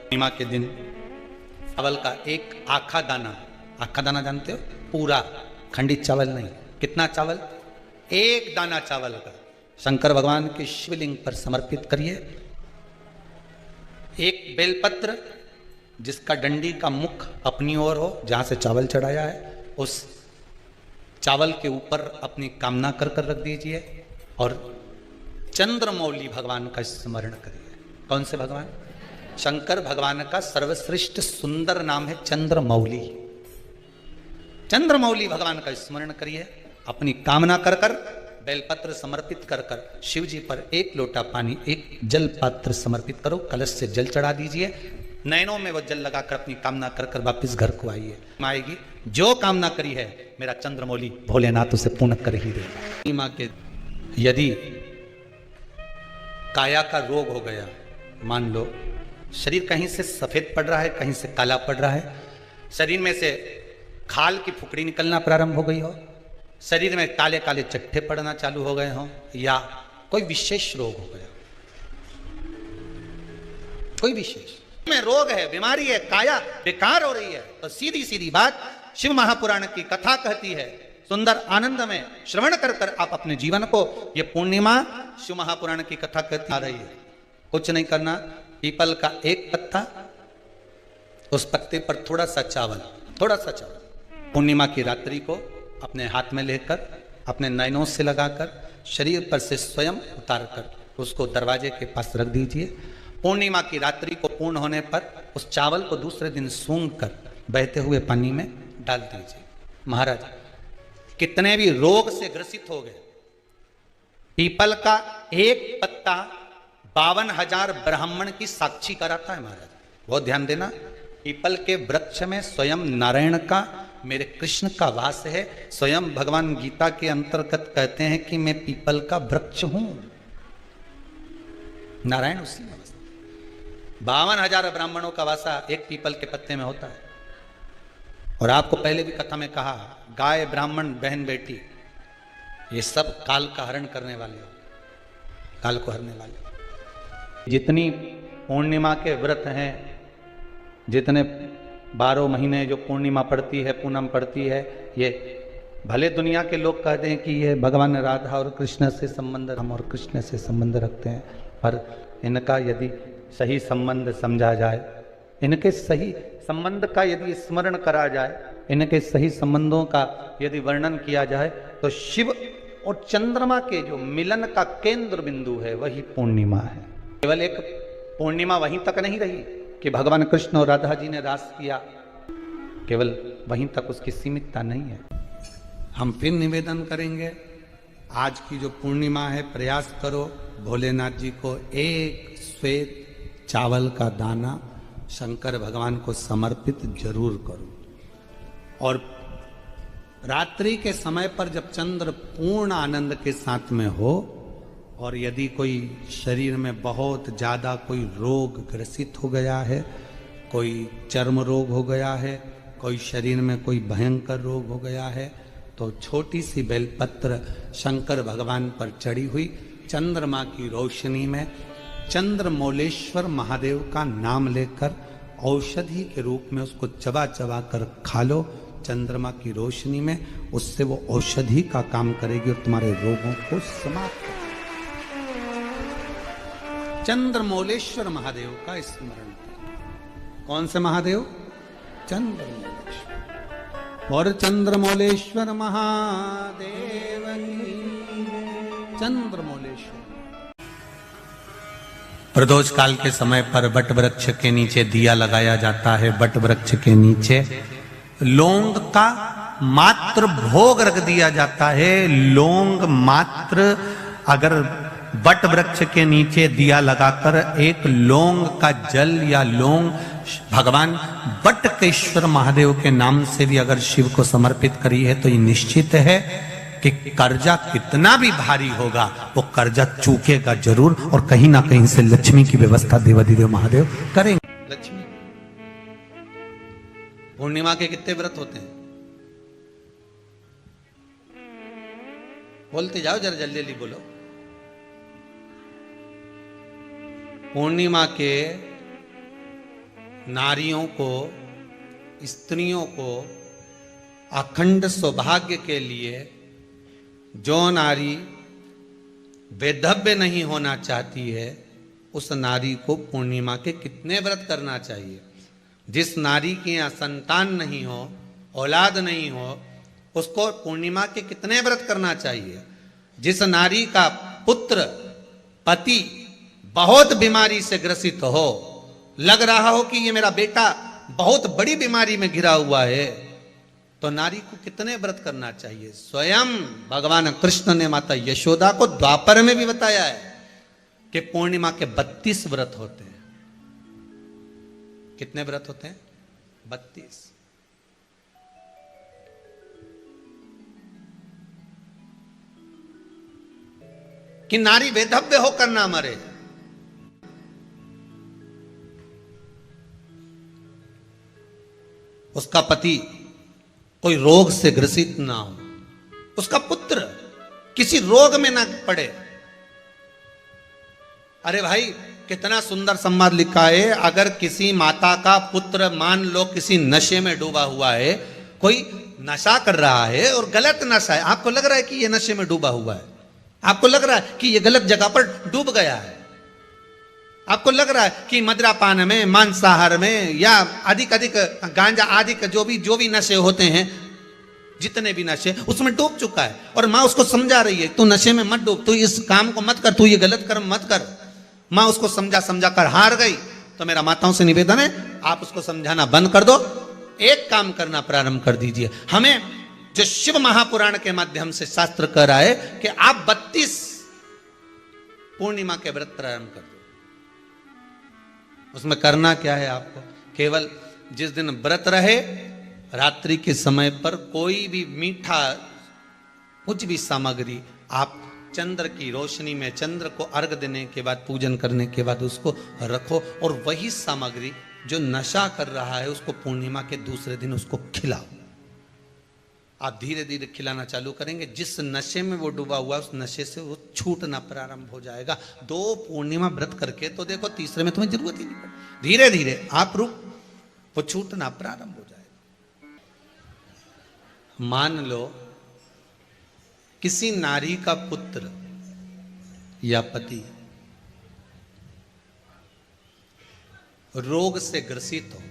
पूर्णिमा के दिन चावल का एक आखा दाना जानते हो, पूरा खंडित चावल नहीं, कितना चावल, एक दाना चावल का शंकर भगवान के शिवलिंग पर समर्पित करिए। एक बेलपत्र जिसका डंडी का मुख अपनी ओर हो, जहां से चावल चढ़ाया है, उस चावल के ऊपर अपनी कामना कर कर रख दीजिए और चंद्रमौली भगवान का स्मरण करिए। कौन से भगवान? शंकर भगवान का सर्वश्रेष्ठ सुंदर नाम है चंद्रमौली। चंद्रमौली भगवान का स्मरण करिए, अपनी कामना कर कर बेलपत्र समर्पित कर कर शिव जी पर एक लोटा पानी, एक जल पात्र समर्पित करो, कलश से जल चढ़ा दीजिए, नैनों में वो जल लगाकर अपनी कामना कर कर वापिस घर को आइए। आएगी जो कामना करी है मेरा चंद्रमौली भोलेनाथ उसे पूर्ण कर ही देगा। माँ के यदि काया का रोग हो गया, मान लो शरीर कहीं से सफेद पड़ रहा है, कहीं से काला पड़ रहा है, शरीर में से खाल की फुकड़ी निकलना प्रारंभ हो गई हो, शरीर में काले काले चट्टे पड़ना चालू हो गए हों, या कोई विशेष रोग हो गया, कोई विशेष में रोग है, बीमारी है, काया बेकार हो रही है, तो सीधी सीधी बात शिव महापुराण की कथा कहती है, सुंदर आनंद में श्रवण कर कर आप अपने जीवन को, ये पूर्णिमा शिव महापुराण की कथा कहती आ रही है। कुछ नहीं करना, पीपल का एक पत्ता, उस पत्ते पर थोड़ा सा चावल, पूर्णिमा की रात्रि को अपने हाथ में लेकर अपने नैनों से लगाकर शरीर पर से स्वयं उतार कर उसको दरवाजे के पास रख दीजिए। पूर्णिमा की रात्रि को पूर्ण होने पर उस चावल को दूसरे दिन सूंघ कर बहते हुए पानी में डाल दीजिए। महाराज कितने भी रोग से ग्रसित हो गए, पीपल का एक पत्ता 52,000 ब्राह्मण की साक्षी कराता है। महाराज बहुत ध्यान देना, पीपल के वृक्ष में स्वयं नारायण का, मेरे कृष्ण का वास है। स्वयं भगवान गीता के अंतर्गत कहते हैं कि मैं पीपल का वृक्ष हूं, नारायण उसी में 52,000 ब्राह्मणों का वासा एक पीपल के पत्ते में होता है। और आपको पहले भी कथा में कहा, गाय ब्राह्मण बहन बेटी ये सब काल का हरण करने वाले हो, काल को हरने वाले। जितनी पूर्णिमा के व्रत हैं, जितने 12 महीने जो पूर्णिमा पड़ती है, पूनम पड़ती है, ये भले दुनिया के लोग कहते हैं कि ये भगवान राधा और कृष्ण से संबंध, हम और कृष्ण से संबंध रखते हैं, पर इनका यदि सही संबंध समझा जाए, इनके सही संबंध का यदि स्मरण करा जाए, इनके सही संबंधों का यदि वर्णन किया जाए, तो शिव और चंद्रमा के जो मिलन का केंद्र बिंदु है वही पूर्णिमा है। केवल एक पूर्णिमा वहीं तक नहीं रही कि भगवान कृष्ण और राधा जी ने रास किया, केवल वहीं तक उसकी सीमितता नहीं है। हम फिर निवेदन करेंगे, आज की जो पूर्णिमा है, प्रयास करो भोलेनाथ जी को एक श्वेत चावल का दाना शंकर भगवान को समर्पित जरूर करो। और रात्रि के समय पर जब चंद्र पूर्ण आनंद के साथ में हो, और यदि कोई शरीर में बहुत ज़्यादा कोई रोग ग्रसित हो गया है, कोई चर्म रोग हो गया है, कोई शरीर में कोई भयंकर रोग हो गया है, तो छोटी सी बेलपत्र शंकर भगवान पर चढ़ी हुई चंद्रमा की रोशनी में चंद्रमौलेश्वर महादेव का नाम लेकर औषधि के रूप में उसको चबा चबा कर खा लो। चंद्रमा की रोशनी में उससे वो औषधि का काम करेगी और तुम्हारे रोगों को समाप्त करेगी। चंद्रमौलेश्वर महादेव का स्मरण करें। कौन से महादेव? चंद्रमौलेश्वर। और चंद्रमौलेश्वर महादेव की, चंद्रमौलेश्वर। प्रदोष काल के समय पर वट वृक्ष के नीचे दिया लगाया जाता है। वट वृक्ष के नीचे लौंग का मात्र भोग रख दिया जाता है। लौंग मात्र, अगर वट वृक्ष के नीचे दिया लगाकर एक लौंग का जल या लौंग भगवान वटकेश्वर महादेव के नाम से भी अगर शिव को समर्पित करी है, तो ये निश्चित है कि कर्जा कितना भी भारी होगा वो कर्जा चूकेगा जरूर, और कहीं ना कहीं से लक्ष्मी की व्यवस्था देवाधिदेव महादेव करेंगे। लक्ष्मी पूर्णिमा के कितने व्रत होते हैं? बोलते जाओ, जरा जल्दी जल्दी बोलो। पूर्णिमा के नारियों को, स्त्रियों को अखंड सौभाग्य के लिए जो नारी वैधव्य नहीं होना चाहती है, उस नारी को पूर्णिमा के कितने व्रत करना चाहिए। जिस नारी के यहाँ संतान नहीं हो, औलाद नहीं हो, उसको पूर्णिमा के कितने व्रत करना चाहिए। जिस नारी का पुत्र, पति बहुत बीमारी से ग्रसित हो, लग रहा हो कि ये मेरा बेटा बहुत बड़ी बीमारी में घिरा हुआ है, तो नारी को कितने व्रत करना चाहिए। स्वयं भगवान कृष्ण ने माता यशोदा को द्वापर में भी बताया है कि पूर्णिमा के 32 व्रत होते हैं। कितने व्रत होते हैं? 32। कि नारी वैधव्य होकर ना मरे। उसका पति कोई रोग से ग्रसित ना हो, उसका पुत्र किसी रोग में ना पड़े। अरे भाई, कितना सुंदर संवाद लिखा है। अगर किसी माता का पुत्र मान लो किसी नशे में डूबा हुआ है, कोई नशा कर रहा है और गलत नशा है, आपको लग रहा है कि ये नशे में डूबा हुआ है, आपको लग रहा है कि ये गलत जगह पर डूब गया है, आपको लग रहा है कि मदिरापान में, मांसाहार में या अधिक गांजा आदि का जो भी नशे होते हैं, जितने भी नशे, उसमें डूब चुका है। और माँ उसको समझा रही है, तू नशे में मत डूब, तू इस काम को मत कर, तू ये गलत कर्म मत कर। माँ उसको समझा कर हार गई। तो मेरा माताओं से निवेदन है, आप उसको समझाना बंद कर दो, एक काम करना प्रारंभ कर दीजिए। हमें जो शिव महापुराण के माध्यम से शास्त्र कह रहा है कि आप 32 पूर्णिमा के व्रत प्रारंभ कर दो। उसमें करना क्या है आपको? केवल जिस दिन व्रत रहे, रात्रि के समय पर कोई भी मीठा, कुछ भी सामग्री आप चंद्र की रोशनी में, चंद्र को अर्घ देने के बाद, पूजन करने के बाद उसको रखो, और वही सामग्री जो नशा कर रहा है उसको पूर्णिमा के दूसरे दिन उसको खिलाओ। आप धीरे धीरे खिलाना चालू करेंगे, जिस नशे में वो डूबा हुआ उस नशे से वो छूटना प्रारंभ हो जाएगा। 2 पूर्णिमा व्रत करके तो देखो, तीसरे में तुम्हें जरूरत ही नहीं पड़ेगी। धीरे धीरे आप वो छूटना प्रारंभ हो जाएगा। मान लो किसी नारी का पुत्र या पति रोग से ग्रसित हो,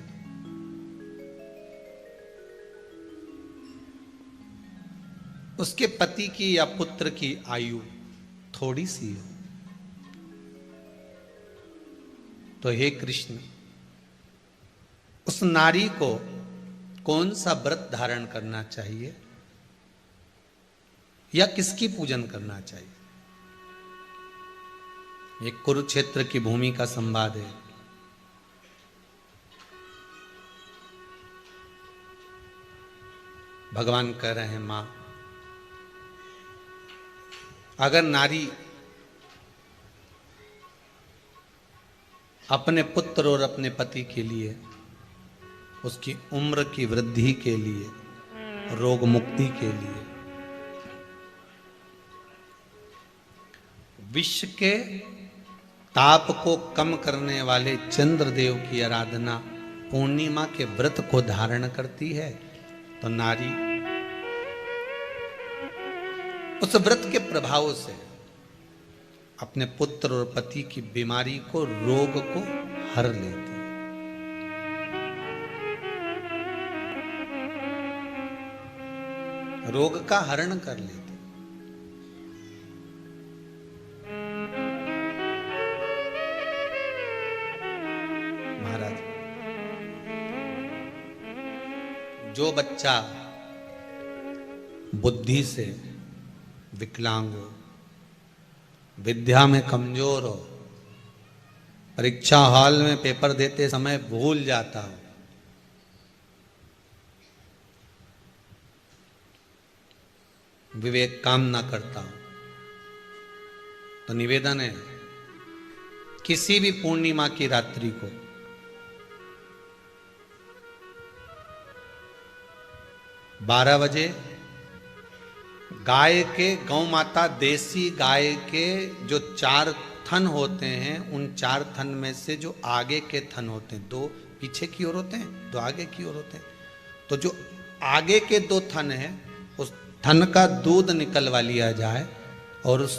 उसके पति की या पुत्र की आयु थोड़ी सी हो, तो हे कृष्ण, उस नारी को कौन सा व्रत धारण करना चाहिए या किसकी पूजन करना चाहिए? ये कुरुक्षेत्र की भूमि का संवाद है। भगवान कह रहे हैं, मां, अगर नारी अपने पुत्र और अपने पति के लिए, उसकी उम्र की वृद्धि के लिए, रोग मुक्ति के लिए, विश्व के ताप को कम करने वाले चंद्रदेव की आराधना पूर्णिमा के व्रत को धारण करती है, तो नारी उस व्रत के प्रभाव से अपने पुत्र और पति की बीमारी को, रोग को हर लेती है। रोग का हरण कर लेती। महाराज, जो बच्चा बुद्धि से विकलांग हो, विद्या में कमजोर हो, परीक्षा हॉल में पेपर देते समय भूल जाता हो, विवेक काम ना करता हो, तो निवेदन है, किसी भी पूर्णिमा की रात्रि को बारह बजे गाय के, गौ माता देसी गाय के जो 4 थन होते हैं, उन 4 थन में से जो आगे के थन होते हैं, 2 पीछे की ओर होते हैं, 2 आगे की ओर होते हैं। तो जो आगे के 2 थन हैं, उस थन का दूध निकलवा लिया जाए और उस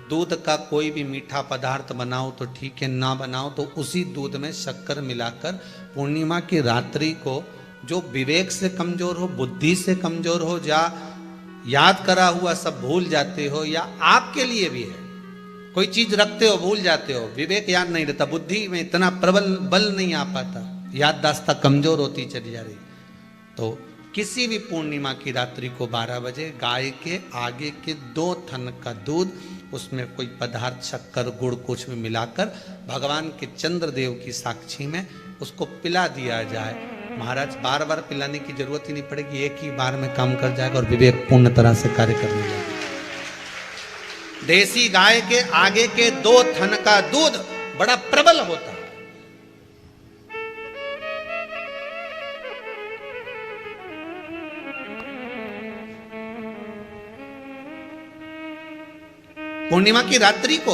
दूध का कोई भी मीठा पदार्थ बनाओ तो ठीक है, ना बनाओ तो उसी दूध में शक्कर मिलाकर पूर्णिमा की रात्रि को, जो विवेक से कमजोर हो, बुद्धि से कमजोर हो, या याद करा हुआ सब भूल जाते हो, या आपके लिए भी है कोई चीज रखते हो भूल जाते हो, विवेक याद नहीं रहता, बुद्धि में इतना प्रबल बल नहीं आ पाता, याददाश्त कमजोर होती चली जा रही, तो किसी भी पूर्णिमा की रात्रि को 12 बजे गाय के आगे के 2 थन का दूध, उसमें कोई पदार्थ शक्कर गुड़ कुछ भी मिलाकर भगवान के चंद्रदेव की साक्षी में उसको पिला दिया जाए। महाराज बार बार पिलाने की जरूरत ही नहीं पड़ेगी, एक ही बार में काम कर जाएगा और विवेक पूर्ण तरह से कार्य करने लगेगा। देसी गाय के आगे के 2 थन का दूध बड़ा प्रबल होता है। पूर्णिमा की रात्रि को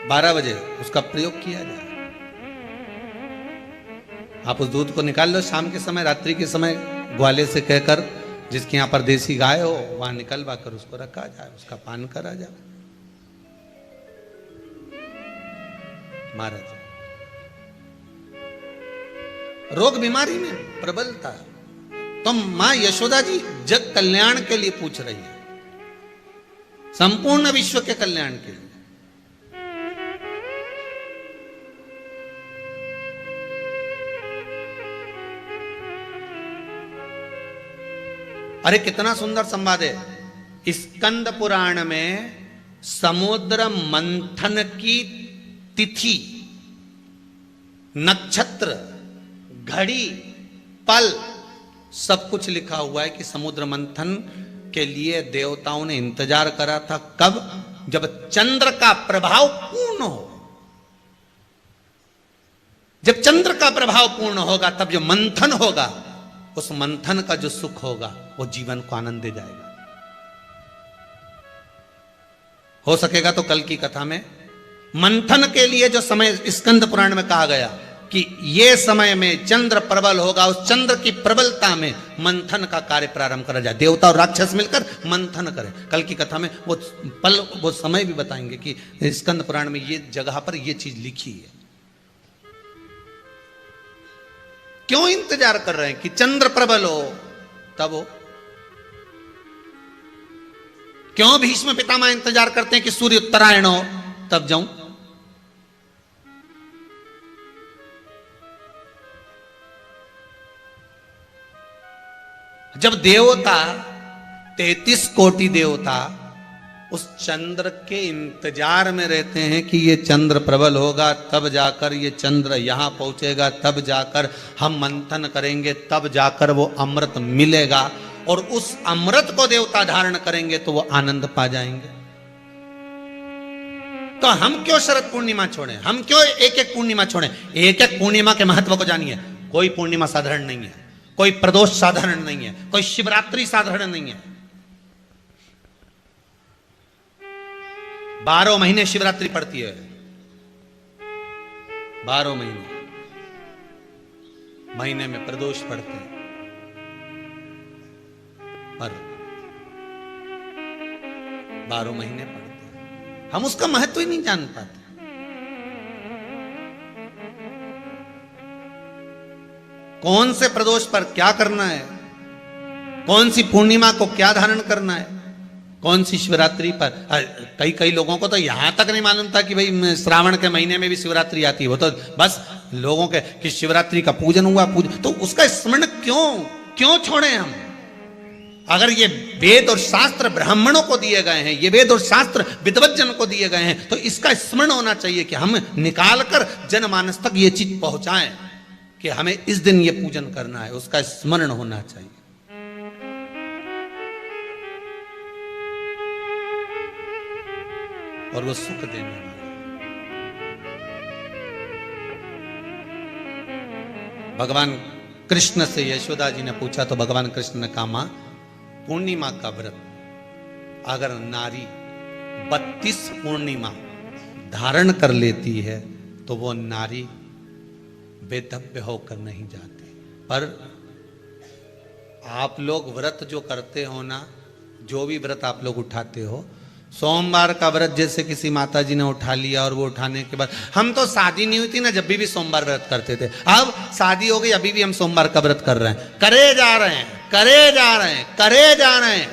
12 बजे उसका प्रयोग किया जाए। आप उस दूध को निकाल लो शाम के समय, रात्रि के समय ग्वाले से कहकर, जिसके यहां पर देसी गाय हो वहां निकलवा कर उसको रखा जाए, उसका पान करा जाए। महाराज रोग बीमारी में प्रबलता, तो मां यशोदा जी जग कल्याण के लिए पूछ रही है, संपूर्ण विश्व के कल्याण के लिए। अरे कितना सुंदर संवाद है। स्कंद पुराण में समुद्र मंथन की तिथि, नक्षत्र, घड़ी, पल सब कुछ लिखा हुआ है कि समुद्र मंथन के लिए देवताओं ने इंतजार करा था। कब? जब चंद्र का प्रभाव पूर्ण हो। जब चंद्र का प्रभाव पूर्ण होगा तब जो मंथन होगा, उस मंथन का जो सुख होगा वो जीवन को आनंद दे जाएगा। हो सकेगा तो कल की कथा में मंथन के लिए जो समय स्कंद पुराण में कहा गया कि ये समय में चंद्र प्रबल होगा, उस चंद्र की प्रबलता में मंथन का कार्य प्रारंभ करा जाए। देवता और राक्षस मिलकर मंथन करें। कल की कथा में वो पल, वो समय भी बताएंगे कि स्कंद पुराण में ये जगह पर ये चीज लिखी है। क्यों इंतजार कर रहे हैं कि चंद्र प्रबल हो तब हो? क्यों भीष्म पितामह इंतजार करते हैं कि सूर्य उत्तरायण हो तब जाऊं? जब देवता 33 कोटि देवता उस चंद्र के इंतजार में रहते हैं कि ये चंद्र प्रबल होगा तब जाकर ये चंद्र यहां पहुंचेगा, तब जाकर हम मंथन करेंगे, तब जाकर वो अमृत मिलेगा और उस अमृत को देवता धारण करेंगे तो वो आनंद पा जाएंगे। तो हम क्यों शरद पूर्णिमा छोड़ें? हम क्यों एक एक पूर्णिमा छोड़ें? एक एक पूर्णिमा के महत्व को जानिए। कोई पूर्णिमा साधारण नहीं है, कोई प्रदोष साधारण नहीं है, कोई शिवरात्रि साधारण नहीं है। 12 महीने शिवरात्रि पड़ती है, 12 महीने में प्रदोष पड़ते हैं, पर 12 महीने पड़ते हैं। हम उसका महत्व ही नहीं जान पाते। कौन से प्रदोष पर क्या करना है, कौन सी पूर्णिमा को क्या धारण करना है, कौन सी शिवरात्रि पर। कई लोगों को तो यहां तक नहीं मालूम था कि भाई श्रावण के महीने में भी शिवरात्रि आती है। वो तो बस लोगों के कि शिवरात्रि का पूजन हुआ, तो उसका स्मरण क्यों छोड़े हम? अगर ये वेद और शास्त्र ब्राह्मणों को दिए गए हैं, ये वेद और शास्त्र विद्वज्जन को दिए गए हैं, तो इसका स्मरण होना चाहिए कि हम निकालकर जनमानस तक ये चीज पहुंचाएं कि हमें इस दिन ये पूजन करना है। उसका स्मरण होना चाहिए। और वो सुख देने वाला। भगवान कृष्ण से यशोदा जी ने पूछा तो भगवान कृष्ण ने कहा, मां पूर्णिमा का व्रत अगर नारी 32 पूर्णिमा धारण कर लेती है तो वो नारी बेधव्य होकर नहीं जाती। पर आप लोग व्रत जो करते हो ना, जो भी व्रत आप लोग उठाते हो, सोमवार का व्रत जैसे किसी माता जी ने उठा लिया और वो उठाने के बाद, हम तो शादी नहीं हुई थी ना जब भी सोमवार व्रत करते थे, अब शादी हो गई अभी भी हम सोमवार का व्रत कर रहे हैं, करे जा रहे हैं, करे जा रहे हैं, करे जा रहे हैं,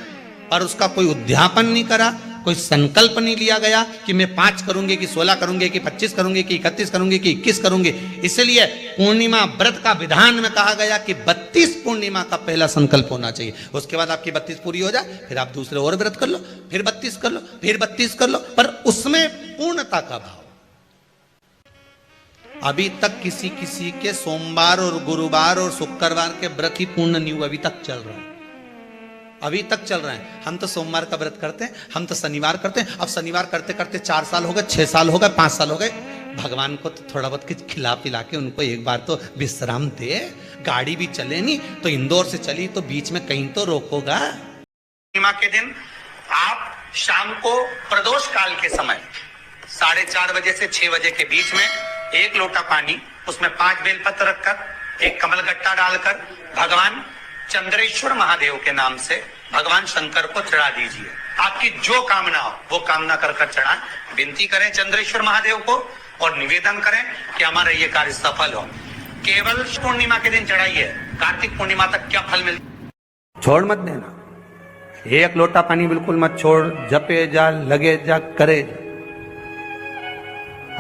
पर उसका कोई उद्यापन नहीं करा, कोई संकल्प नहीं लिया गया कि मैं 5 करूंगी कि 16 करूंगी कि 25 करूंगी कि 31 करूंगी कि 21 करूंगी। इसलिए पूर्णिमा व्रत का विधान में कहा गया कि 32 पूर्णिमा का पहला संकल्प होना चाहिए। उसके बाद आपकी 32 पूरी हो जाए, फिर आप दूसरे और व्रत कर लो, फिर 32 कर लो, फिर 32 कर लो, पर उसमें पूर्णता का भाव। अभी तक किसी किसी के सोमवार और गुरुवार और शुक्रवार के व्रत ही पूर्ण नहीं हुए, अभी तक चल रहा है, अभी तक चल रहे हैं। हम तो सोमवार का व्रत करते हैं, हम तो शनिवार करते हैं, अब शनिवार करते करते 4 साल हो गए, 6 साल हो गए, 5 साल हो गए। भगवान को तो थोड़ा बहुत कुछ खिला पिला के उनको एक बार तो विश्राम दे। गाड़ी भी चले नहीं तो इंदौर से चली तो बीच में कहीं तो रोकोगा। पूर्णिमा के दिन आप शाम को प्रदोष काल के समय 4:30 बजे से 6 बजे के बीच में 1 लोटा पानी, उसमें 5 बेलपत्र रखकर, 1 कमलगट्टा डालकर भगवान चंद्रेश्वर महादेव के नाम से भगवान शंकर को चढ़ा दीजिए। आपकी जो कामना हो वो कामना कर कर चढ़ाएं, विनती करें चंद्रेश्वर महादेव को और निवेदन करें कि हमारा ये कार्य सफल हो। केवल पूर्णिमा के दिन चढ़ाइए, कार्तिक पूर्णिमा तक क्या फल मिलता छोड़ मत देना। 1 लोटा पानी बिल्कुल मत छोड़, जपे जा, लगे जा, करे जा।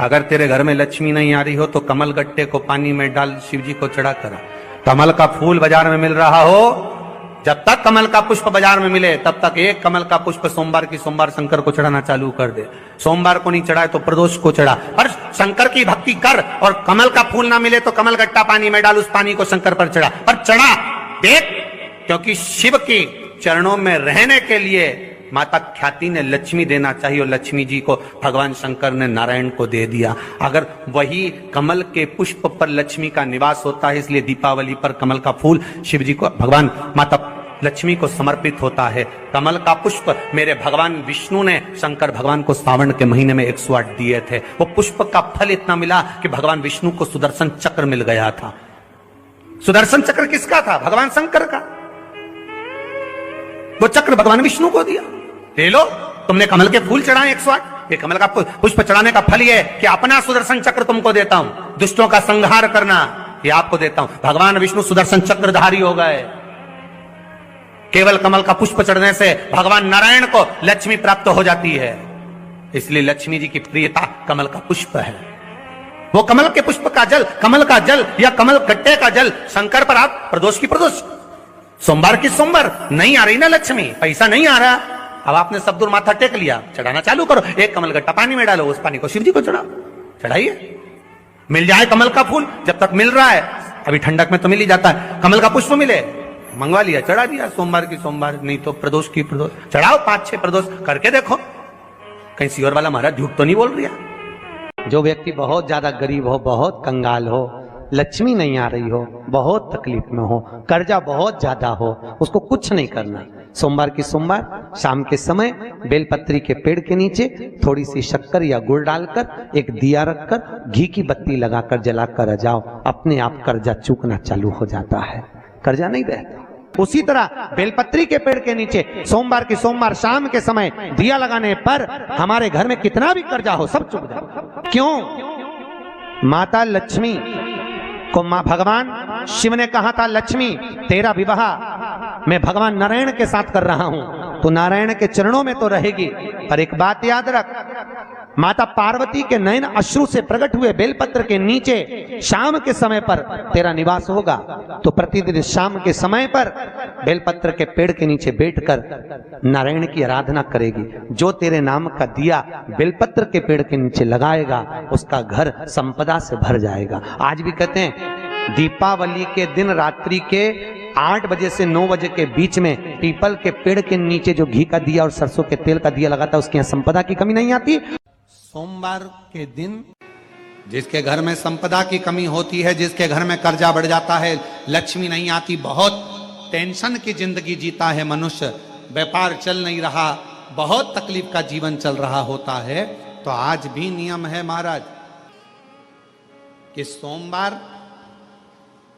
अगर तेरे घर में लक्ष्मी नहीं आ रही हो तो कमल गट्टे को पानी में डाल शिव जी को चढ़ा करा। कमल का फूल बाजार में मिल रहा हो, जब तक कमल का पुष्प बाजार में मिले तब तक 1 कमल का पुष्प सोमवार की सोमवार शंकर को चढ़ाना चालू कर दे। सोमवार को नहीं चढ़ाए तो प्रदोष को चढ़ा, पर शंकर की भक्ति कर। और कमल का फूल ना मिले तो कमल गट्टा पानी में डाल, उस पानी को शंकर पर चढ़ा, पर चढ़ा देख, क्योंकि शिव के चरणों में रहने के लिए माता ख्याति ने लक्ष्मी देना चाहिए और लक्ष्मी जी को भगवान शंकर ने नारायण को दे दिया। अगर वही कमल के पुष्प पर लक्ष्मी का निवास होता है, इसलिए दीपावली पर कमल का फूल शिव जी को, भगवान माता लक्ष्मी को समर्पित होता है। कमल का पुष्प मेरे भगवान विष्णु ने शंकर भगवान को सावन के महीने में 108 दिए थे। वो पुष्प का फल इतना मिला कि भगवान विष्णु को सुदर्शन चक्र मिल गया था। सुदर्शन चक्र किसका था? भगवान शंकर का। वो चक्र भगवान विष्णु को दिया। ले लो, तुमने कमल के फूल चढ़ाए 108, ये कमल का पुष्प चढ़ाने का फल ये कि अपना सुदर्शन चक्र तुमको देता हूं, दुष्टों का संहार करना ये आपको देता हूं। भगवान विष्णु सुदर्शन चक्रधारी हो गए। केवल कमल का पुष्प चढ़ने से भगवान नारायण को लक्ष्मी प्राप्त हो जाती है, इसलिए लक्ष्मी जी की प्रियता कमल का पुष्प है। वो कमल के पुष्प का जल, कमल का जल या कमल गट्टे का जल शंकर पर आप प्रदोष की प्रदोष, सोमवार की सोमवार। नहीं आ रही ना लक्ष्मी, पैसा नहीं आ रहा, अब आपने सब दूर माथा टेक लिया, चढ़ाना चालू करो। 1 कमल गट्टा पानी में डालो, उस पानी को शिव जी को चढ़ाओ, चढ़ाइए। मिल जाए कमल का फूल, जब तक मिल रहा है, अभी ठंडक में तो मिल ही जाता है, कमल का पुष्प मिले, मंगवा लिया, चढ़ा दिया। सोमवार की सोमवार, नहीं तो प्रदोष की प्रदोष चढ़ाओ। 5-6 प्रदोष करके देखो, कहीं सियोर वाला महाराज झूठ तो नहीं बोल रहा। जो व्यक्ति बहुत ज्यादा गरीब हो, बहुत कंगाल हो, लक्ष्मी नहीं आ रही हो, बहुत तकलीफ में हो, कर्जा बहुत ज्यादा हो, उसको कुछ नहीं करना। सोमवार की सोमवार शाम के समय बेलपत्री के पेड़ के नीचे थोड़ी सी शक्कर या गुड़ डालकर, एक दिया रखकर, घी की बत्ती लगाकर जलाकर आ जाओ, अपने आप कर्जा चूकना चालू हो जाता है, कर्जा नहीं रहता। उसी तरह बेलपत्री के पेड़ के नीचे सोमवार की सोमवार शाम के समय दिया लगाने पर हमारे घर में कितना भी कर्जा हो सब चुक जाए। क्यों? माता लक्ष्मी को मां भगवान शिव ने कहा था, लक्ष्मी तेरा विवाह मैं भगवान नारायण के साथ कर रहा हूं, तो नारायण के चरणों में तो रहेगी, पर एक बात याद रख, माता पार्वती के नयन अश्रु से प्रकट हुए बेलपत्र के नीचे शाम के समय पर तेरा निवास होगा। तो प्रतिदिन शाम के समय पर बेलपत्र के पेड़ के नीचे बैठकर नारायण की आराधना करेगी। जो तेरे नाम का दिया बेलपत्र के पेड़ के नीचे लगाएगा, उसका घर संपदा से भर जाएगा। आज भी कहते हैं दीपावली के दिन रात्रि के 8 बजे से 9 बजे के बीच में पीपल के पेड़ के नीचे जो घी का दिया और सरसों के तेल का दिया लगाता है, उसके यहाँ संपदा की कमी नहीं आती। सोमवार के दिन जिसके घर में संपदा की कमी होती है, जिसके घर में कर्जा बढ़ जाता है, लक्ष्मी नहीं आती, बहुत टेंशन की जिंदगी जीता है मनुष्य, व्यापार चल नहीं रहा, बहुत तकलीफ का जीवन चल रहा होता है, तो आज भी नियम है महाराज कि सोमवार,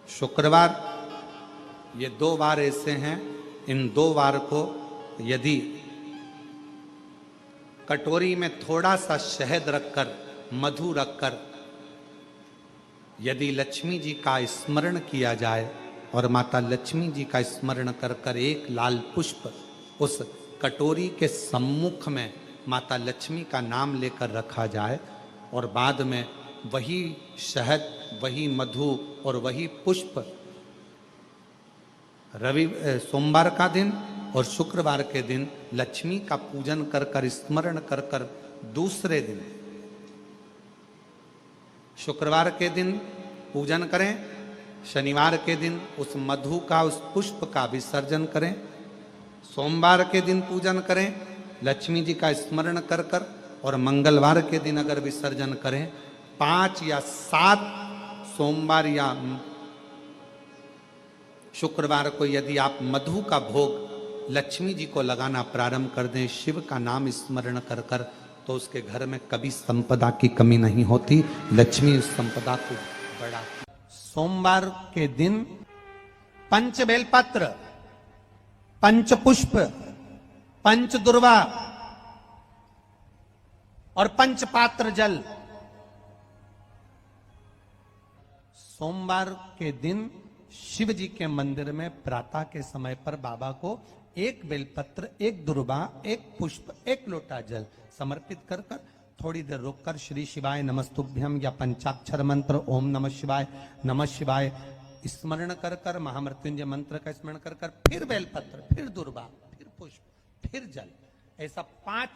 शुक्रवार, ये 2 वार ऐसे हैं, इन 2 वार को यदि कटोरी में थोड़ा सा शहद रखकर, मधु रखकर यदि लक्ष्मी जी का स्मरण किया जाए और माता लक्ष्मी जी का स्मरण कर कर एक लाल पुष्प उस कटोरी के सम्मुख में माता लक्ष्मी का नाम लेकर रखा जाए और बाद में वही शहद, वही मधु और वही पुष्प सोमवार का दिन और शुक्रवार के दिन लक्ष्मी का पूजन कर कर, स्मरण कर कर, दूसरे दिन शुक्रवार के दिन पूजन करें, शनिवार के दिन उस मधु का, उस पुष्प का विसर्जन करें, सोमवार के दिन पूजन करें लक्ष्मी जी का स्मरण कर कर, और मंगलवार के दिन अगर विसर्जन करें, 5 या 7 सोमवार या शुक्रवार को यदि आप मधु का भोग लक्ष्मी जी को लगाना प्रारंभ कर दें, शिव का नाम स्मरण कर कर, तो उसके घर में कभी संपदा की कमी नहीं होती। लक्ष्मी उस संपदा को बढ़ा। सोमवार के दिन पंच बेलपत्र, पंच पुष्प, पंच दुर्वा और पंच पात्र जल। सोमवार के दिन शिव जी के मंदिर में प्रातः के समय पर बाबा को 1 बेलपत्र, 1 दुर्वा, 1 पुष्प, 1 लोटा जल समर्पित कर कर थोड़ी देर रुककर श्री शिवाय नमस्तुभ्यम या पंचाक्षर मंत्र ओम नमः शिवाय स्मरण कर कर, महामृत्युंजय मंत्र का स्मरण कर कर, फिर बेलपत्र, फिर दुर्वा, फिर पुष्प, फिर जल, ऐसा 5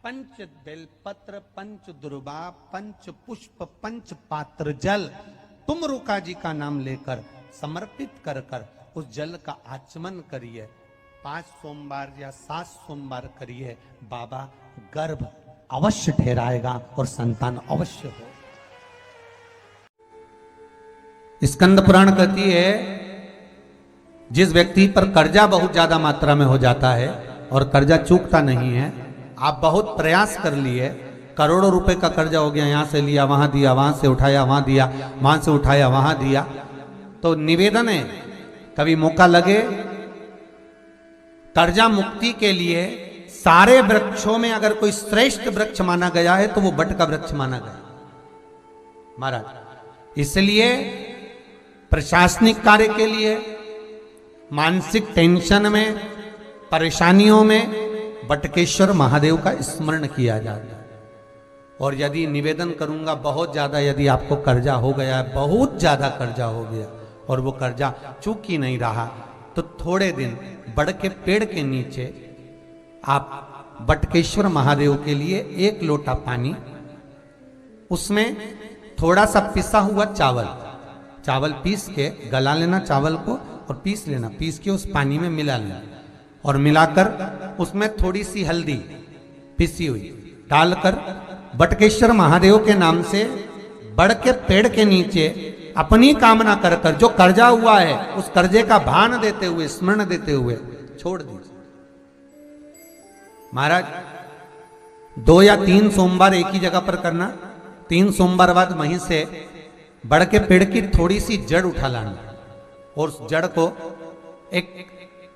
पंच बेलपत्र, पंच दुर्वा, पंच पुष्प, पंच पात्र जल तुम रुका जी का नाम लेकर समर्पित कर कर उस जल का आचमन करिए। 5 सोमवार या 7 सोमवार करिए, बाबा गर्भ अवश्य ठहराएगा और संतान अवश्य हो। स्कंद पुराण कहती है जिस व्यक्ति पर कर्जा बहुत ज्यादा मात्रा में हो जाता है और कर्जा चूकता नहीं है, आप बहुत प्रयास कर लिए, करोड़ों रुपए का कर्जा हो गया, यहां से लिया वहां दिया, वहां से उठाया वहां दिया, वहां से उठाया वहां दिया, तो निवेदन है कभी मौका लगे कर्जा मुक्ति के लिए सारे वृक्षों में अगर कोई श्रेष्ठ वृक्ष माना गया है तो वो बट का वृक्ष माना गया महाराज। इसलिए प्रशासनिक कार्य के लिए, मानसिक टेंशन में, परेशानियों में बटकेश्वर महादेव का स्मरण किया जाता है। और यदि निवेदन करूंगा बहुत ज्यादा, यदि आपको कर्जा हो गया है, बहुत ज्यादा कर्जा हो गया और वो कर्जा चूक ही नहीं रहा, तो थोड़े दिन बड़ के पेड़ के नीचे आप बटकेश्वर महादेव के लिए 1 लोटा पानी, उसमें थोड़ा सा पिसा हुआ चावल पीस के गला लेना चावल को और पीस लेना, पीस के उस पानी में मिला लेना और मिलाकर उसमें थोड़ी सी हल्दी पिसी हुई डालकर बटकेश्वर महादेव के नाम से बड़ के पेड़ के नीचे अपनी कामना कर कर जो कर्जा हुआ है उस कर्जे का भान देते हुए, स्मरण देते हुए छोड़ दीजिए महाराज। 2 या 3 सोमवार एक ही जगह पर करना, 3 सोमवार बाद वहीं से बड़ के पेड़ की थोड़ी सी जड़ उठा लाना और उस जड़ को एक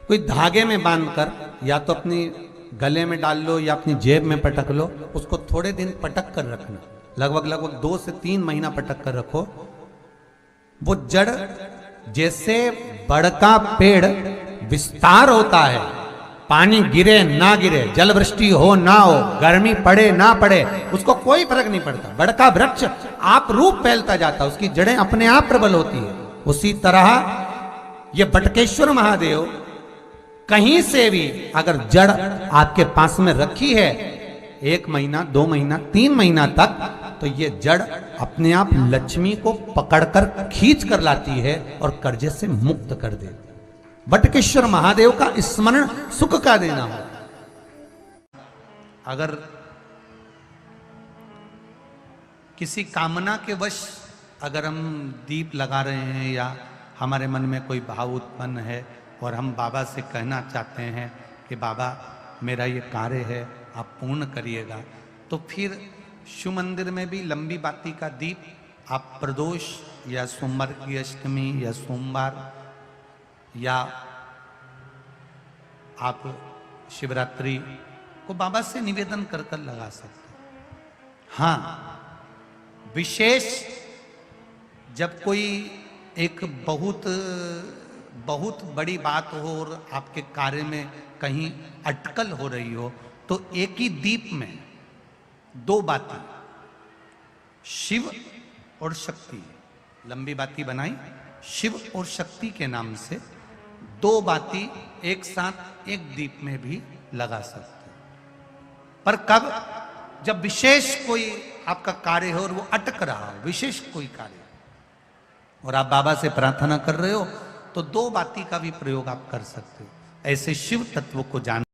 कोई धागे में बांधकर या तो अपनी गले में डाल लो या अपनी जेब में पटक लो, उसको थोड़े दिन पटक कर रखना, लगभग 2 से 3 महीना पटक कर रखो। वो जड़ जैसे बड़ का पेड़ विस्तार होता है, पानी गिरे ना गिरे, जल वृष्टि हो ना हो, गर्मी पड़े ना पड़े, उसको कोई फर्क नहीं पड़ता, बड़ का वृक्ष आप रूप फैलता जाता, उसकी जड़ें अपने आप प्रबल होती है। उसी तरह ये बटकेश्वर महादेव कहीं से भी अगर जड़ आपके पास में रखी है 1 महीना, 2 महीना, 3 महीना तक, तो ये जड़ अपने आप लक्ष्मी को पकड़कर खींच कर लाती है और कर्जे से मुक्त कर देती। बटकेश्वर महादेव का स्मरण सुख का देना हो। अगर किसी कामना के वश अगर हम दीप लगा रहे हैं या हमारे मन में कोई भाव उत्पन्न है और हम बाबा से कहना चाहते हैं कि बाबा मेरा ये कार्य है आप पूर्ण करिएगा, तो फिर शिव मंदिर में भी लंबी बाती का दीप आप प्रदोष या सोमवार की अष्टमी या सोमवार या आप शिवरात्रि को बाबा से निवेदन कर कर लगा सकते हैं। हाँ, विशेष जब कोई एक बहुत बड़ी बात हो और आपके कार्य में कहीं अटकल हो रही हो तो एक ही दीप में दो बाती, शिव और शक्ति, लंबी बाती बनाई शिव और शक्ति के नाम से, दो बाती एक साथ एक दीप में भी लगा सकते हैं। पर कब? जब विशेष कोई आपका कार्य हो और वो अटक रहा हो, विशेष कोई कार्य, और आप बाबा से प्रार्थना कर रहे हो तो दो बाती का भी प्रयोग आप कर सकते हो। ऐसे शिव तत्व को जान